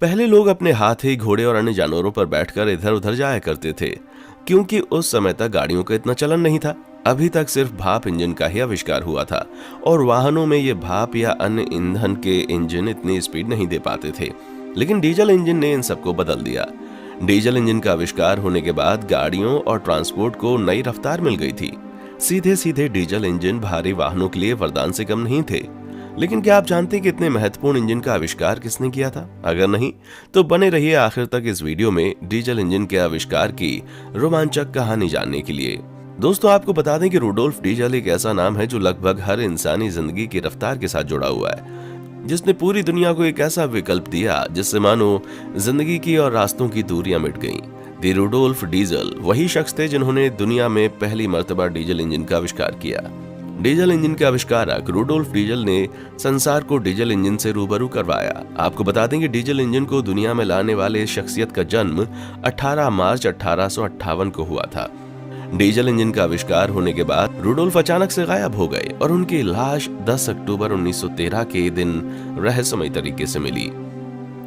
पहले लोग अपने हाथी, घोड़े और अन्य जानवरों पर बैठकर इधर उधर जाया करते थे, क्योंकि उस समय तक गाड़ियों का इतना चलन नहीं था। अभी तक सिर्फ भाप इंजन का ही आविष्कार हुआ था और वाहनों में ये भाप या अन्य ईंधन के इंजन इतनी स्पीड नहीं दे पाते थे। लेकिन डीजल इंजन ने इन सबको बदल दिया। डीजल इंजन का आविष्कार होने के बाद गाड़ियों और ट्रांसपोर्ट को नई रफ्तार मिल गई थी। सीधे सीधे डीजल इंजन भारी वाहनों के लिए वरदान से कम नहीं थे। लेकिन क्या आप जानते हैं कि इतने महत्वपूर्ण इंजन का आविष्कार किसने किया था? अगर नहीं तो बने रहिए आखिर तक इस वीडियो में डीजल इंजन के आविष्कार की रोमांचक कहानी जानने के लिए। दोस्तों, आपको बता दें कि रुडोल्फ डीजल एक ऐसा नाम है जो लगभग हर इंसानी जिंदगी की रफ्तार के साथ जुड़ा हुआ है, जिसने पूरी दुनिया को एक ऐसा विकल्प दिया जिससे मानो जिंदगी की और रास्तों की दूरियां मिट गईं। दी रुडोल्फ डीजल वही शख्स थे जिन्होंने दुनिया में पहली मर्तबा डीजल इंजन का आविष्कार किया। डीजल इंजन के आविष्कारक रुडोल्फ डीजल ने संसार को डीजल इंजन से रूबरू करवाया। आपको बता दें कि डीजल इंजन को दुनिया में लाने वाले शख्सियत का जन्म 18 मार्च 1858 को हुआ था। डीजल इंजन का आविष्कार होने के बाद रुडोल्फ अचानक से गायब हो गए और उनकी लाश 10 अक्टूबर 1913 के दिन रहस्यमय तरीके से मिली।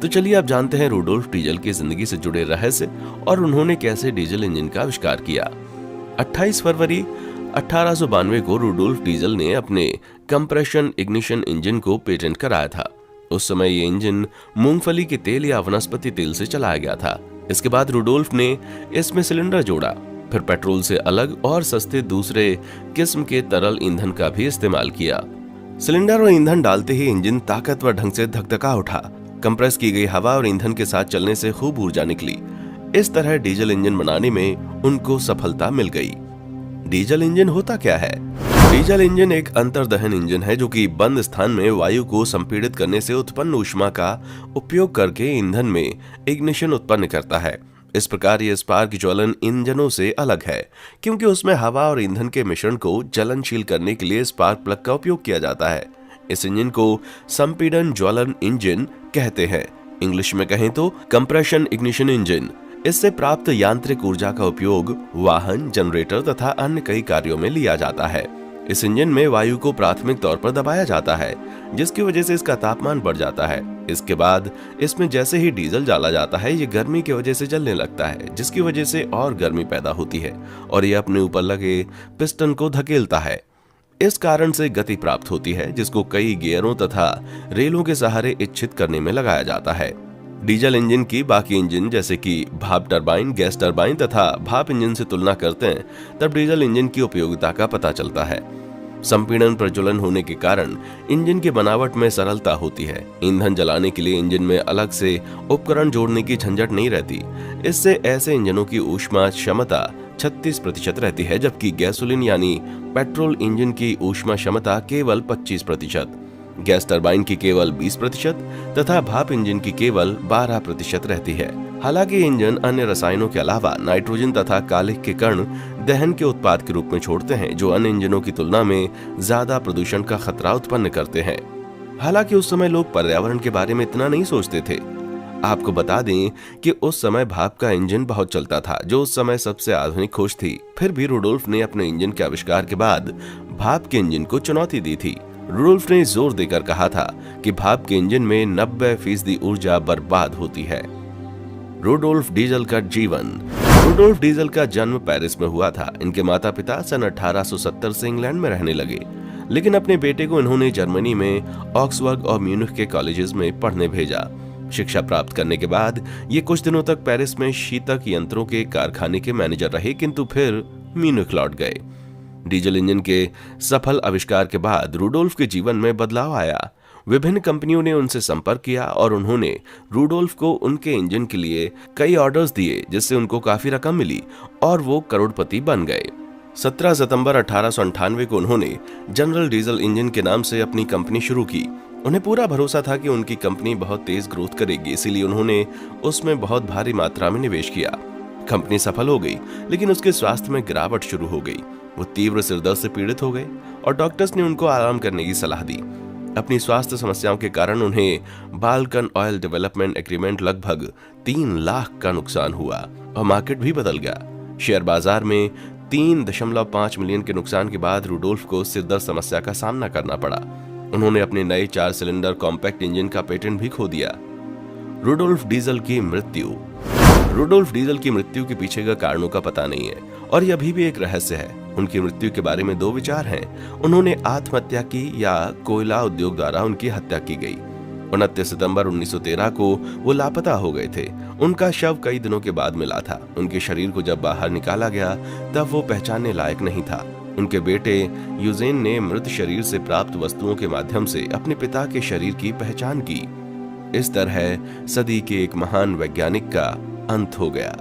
तो चलिए आप जानते हैं रुडोल्फ डीजल की जिंदगी से जुड़े रहस्य और उन्होंने कैसे डीजल इंजन का आविष्कार किया। 28 फरवरी 1892 को रुडोल्फ डीजल ने अपने कंप्रेशन इग्निशन इंजन को पेटेंट कराया था। उस समय ये इंजन मूंगफली के तेल या वनस्पति तेल से चलाया गया था। इसके बाद रुडोल्फ ने इसमें सिलेंडर जोड़ा, फिर पेट्रोल से अलग और सस्ते दूसरे किस्म के तरल ईंधन का भी इस्तेमाल किया। सिलेंडर और ईंधन डालते ही इंजन ताकतवर ढंग से धकधका उठा। कंप्रेस की गई हवा और ईंधन के साथ चलने से खूब ऊर्जा निकली। इस तरह डीजल इंजन बनाने में उनको सफलता मिल गई। डीजल इंजन होता क्या है? डीजल इंजन एक अंतर्दहन इंजन है जो कि बंद स्थान में वायु को संपीड़ित करने से उत्पन्न ऊष्मा का उपयोग करके ईंधन में इग्निशन उत्पन्न करता है। इस प्रकार ये स्पार्क ज्वलन इंजनों से अलग है, क्योंकि उसमें हवा और ईंधन के मिश्रण को ज्वलनशील करने के लिए स्पार्क प्लग का उपयोग किया जाता है। इस इंजन को संपीड़न ज्वलन इंजन कहते हैं। इंग्लिश में कहें तो कंप्रेशन इग्निशन इंजन। इससे प्राप्त यांत्रिक ऊर्जा का उपयोग वाहन, जनरेटर तथा अन्य कई कार्यों में लिया जाता है। इस इंजन में वायु को प्राथमिक तौर पर दबाया जाता है, जिसकी वजह से इसका तापमान बढ़ जाता है। इसके बाद इसमें जैसे ही डीजल डाला जाता है, ये गर्मी की वजह से जलने लगता है, जिसकी वजह से और गर्मी पैदा होती है और ये अपने ऊपर लगे पिस्टन को धकेलता है। इस कारण से गति प्राप्त होती है, जिसको कई गियरों तथा रेलों के सहारे इच्छित करने में लगाया जाता है। डीजल इंजन की बाकी इंजन जैसे कि भाप टरबाइन, गैस टरबाइन तथा भाप इंजन से तुलना करते हैं, तब डीजल इंजन की उपयोगिता का पता चलता है। संपीड़न प्रज्वलन होने के कारण इंजन की बनावट में सरलता होती है। ईंधन जलाने के लिए इंजन में अलग से उपकरण जोड़ने की झंझट नहीं रहती। इससे ऐसे इंजनों की ऊष्मा क्षमता 36% रहती है, जबकि गैसोलीन यानी पेट्रोल इंजन की ऊष्मा क्षमता केवल 25%, गैस टरबाइन की केवल 20% तथा भाप इंजन की केवल 12% रहती है। हालांकि इंजन अन्य रसायनों के अलावा नाइट्रोजन तथा कालिख के कण दहन के उत्पाद के रूप में छोड़ते हैं, जो अन्य इंजनों की तुलना में ज्यादा प्रदूषण का खतरा उत्पन्न करते हैं। हालांकि उस समय लोग पर्यावरण के बारे में इतना नहीं सोचते थे। आपको बता दें कि उस समय भाप का इंजन बहुत चलता था, जो उस समय सबसे आधुनिक खोज थी। फिर भी रुडोल्फ ने अपने इंजन के आविष्कार के बाद भाप के इंजन को चुनौती दी थी। रुडोल्फ ने जोर देकर कहा था कि भाप के इंजन में 90% ऊर्जा बर्बाद होती है। रुडोल्फ डीजल का जीवन। रुडोल्फ डीजल का जन्म पेरिस में हुआ था। इनके माता पिता सन 1870 से इंग्लैंड में रहने लगे, लेकिन अपने बेटे को इन्होंने जर्मनी में ऑक्सफोर्ड और म्यूनिख के कॉलेजेस में पढ़ने भेजा। शिक्षा प्राप्त करने के बाद ये कुछ दिनों तक पेरिस में शीतक यंत्रों के कारखाने के मैनेजर रहे, किंतु फिर म्यूनिख लौट गए। डीजल इंजन के सफल आविष्कार के बाद रुडोल्फ के जीवन में बदलाव आया। विभिन्न कंपनियों ने उनसे संपर्क किया और उन्होंने रुडोल्फ को उनके इंजन के लिए कई ऑर्डर्स दिए, जिससे उनको काफी रकम मिली और वो करोड़पति बन गए। 17 सितंबर 1898 को उन्होंने जनरल डीजल इंजन के नाम से अपनी कंपनी शुरू की। उन्हें पूरा भरोसा था कि उनकी कंपनी बहुत तेज ग्रोथ करेगी, इसीलिए उन्होंने उसमें बहुत भारी मात्रा में निवेश किया। कंपनी सफल हो गई, लेकिन उसके स्वास्थ्य में गिरावट शुरू हो गई। वो तीव्र सिरदर्द से पीड़ित हो गए और डॉक्टर्स ने उनको आराम करने की सलाह दी। अपनी स्वास्थ्य समस्याओं के कारण उन्हें बाल्कन ऑयल डेवलपमेंट एग्रीमेंट लगभग 3 लाख का नुकसान हुआ और मार्केट भी बदल गया। शेयर बाजार में 3.5 मिलियन के नुकसान के बाद रुडोल्फ को सिरदर्द समस्या का सामना करना पड़ा। उन्होंने अपने नए 4 सिलेंडर कॉम्पैक्ट इंजन का पेटेंट भी खो दिया। रुडोल्फ डीजल की मृत्यु। रुडोल्फ डीजल की मृत्यु के पीछे का कारणों का पता नहीं है और यह अभी भी एक रहस्य है। उनकी मृत्यु के बारे में दो विचार हैं। उन्होंने आत्महत्या की या कोयला उद्योग द्वारा उनकी हत्या की गई। 29 सितंबर 1913 को वो लापता हो गए थे। उनका शव कई दिनों के बाद मिला था। उनके शरीर को जब बाहर निकाला गया तब वो पहचानने लायक नहीं था। उनके बेटे यूजेन ने मृत शरीर से प्राप्त वस्तुओं के माध्यम से अपने पिता के शरीर की पहचान की। इस तरह सदी के एक महान वैज्ञानिक का अंत हो गया।